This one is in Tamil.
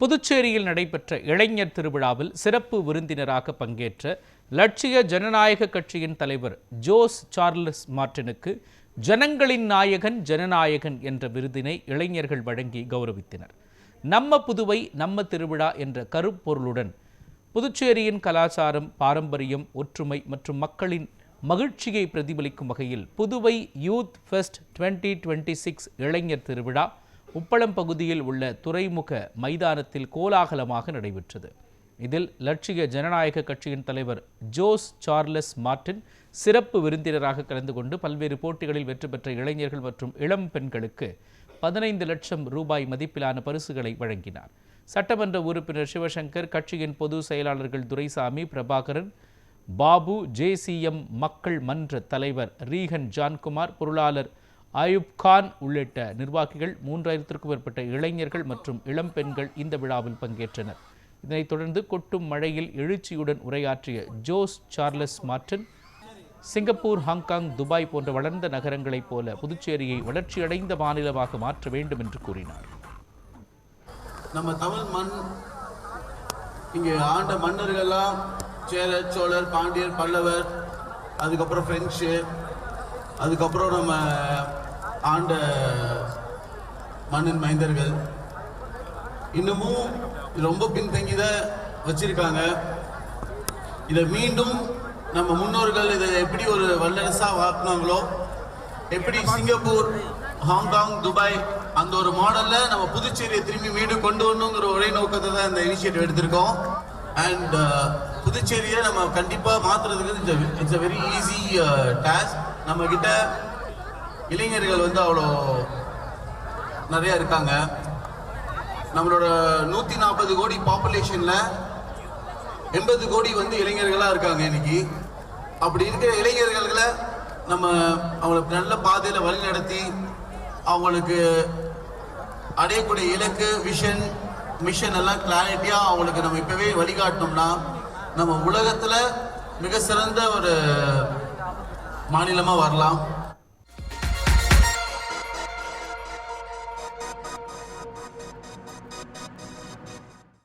புதுச்சேரியில் நடைபெற்ற இளைஞர் திருவிழாவில் சிறப்பு விருந்தினராக பங்கேற்ற லட்சிய ஜனநாயக கட்சியின் தலைவர் ஜோஸ் சார்லஸ் மார்டினுக்கு ஜனங்களின் நாயகன் ஜனநாயகன் என்ற விருதினை இளைஞர்கள் வழங்கி கௌரவித்தனர். நம்ம புதுவை நம்ம திருவிழா என்ற கருப்பொருளுடன் புதுச்சேரியின் கலாச்சாரம், பாரம்பரியம், ஒற்றுமை மற்றும் மக்களின் மகிழ்ச்சியை பிரதிபலிக்கும் வகையில் புதுவை யூத் ஃபெஸ்ட் 2026 இளைஞர் திருவிழா உப்பளம் பகுதியில் உள்ள துறைமுக மைதானத்தில் கோலாகலமாக நடைபெற்றது. இதில் லட்சிய ஜனநாயக கட்சியின் தலைவர் ஜோஸ் சார்லஸ் மார்டின் சிறப்பு விருந்தினராக கலந்து கொண்டு பல்வேறு போட்டிகளில் வெற்றி பெற்ற இளைஞர்கள் மற்றும் இளம் பெண்களுக்கு 15 லட்சம் ரூபாய் மதிப்பிலான பரிசுகளை வழங்கினார். சட்டமன்ற உறுப்பினர் சிவசங்கர், கட்சியின் பொது செயலாளர்கள் துரைசாமி, பிரபாகரன், பாபு, JCM மக்கள் மன்ற தலைவர் ரீகன் ஜான்குமார், பொருளாளர் அயூப் கான் உள்ளிட்ட நிர்வாகிகள், 3000க்கும் மேற்பட்ட இளைஞர்கள் மற்றும் இளம் பெண்கள் இந்த விழாவில் பங்கேற்றனர். இதனைத் தொடர்ந்து கொட்டும் மழையில் எழுச்சியுடன் உரையாற்றிய Jose Charles Martin, Singapore, Hong Kong, Dubai போன்ற வளர்ந்த நகரங்களைப் போல புதுச்சேரியை வளர்ச்சியடைந்த மாநிலமாக மாற்ற வேண்டும் என்று கூறினார். நம்ம தமிழ் மண் இங்கே ஆண்ட மன்னர்கள்லாம் சேரர், சோழர், பாண்டியர், பல்லவர், அதுக்கப்புறம் பிரெஞ்சு, அதுக்கப்புறம் நம்ம ஆண்ட மண்ணின் மைந்தர்கள் இன்னமும் ரொம்ப பின்தங்கித வச்சிருக்காங்க. இதை மீண்டும் நம்ம முன்னோர்கள் இதை எப்படி ஒரு வல்லரசா வாக்குனாங்களோ, எப்படி சிங்கப்பூர், ஹாங்காங், துபாய் அந்த ஒரு மாடல்ல நம்ம புதுச்சேரியை திரும்பி மீண்டும் கொண்டு வரணுங்கிற ஒரே நோக்கத்தை தான் இந்த இனிஷியேட்டிவ் எடுத்திருக்கோம். அண்ட் புதுச்சேரியை நம்ம கண்டிப்பாக மாற்றுறதுக்கு it's a very easy task. நம்ம கிட்ட இளைஞர்கள் அவ்வளோ நிறைய இருக்காங்க. நம்மளோட 140 கோடி பாப்புலேஷன்ல 80 கோடி இளைஞர்களா இருக்காங்க இன்னைக்கு. அப்படி இருக்கிற இளைஞர்களை நம்ம அவங்களுக்கு நல்ல பாதையில வழி நடத்தி அவங்களுக்கு அடையக்கூடிய இலக்கு, விஷன், மிஷன் எல்லாம் கிளாரிட்டியா அவங்களுக்கு நம்ம இப்பவே வழிகாட்டணும்னா நம்ம உலகத்துல மிக சிறந்த ஒரு மாநிலமா வரலாம்.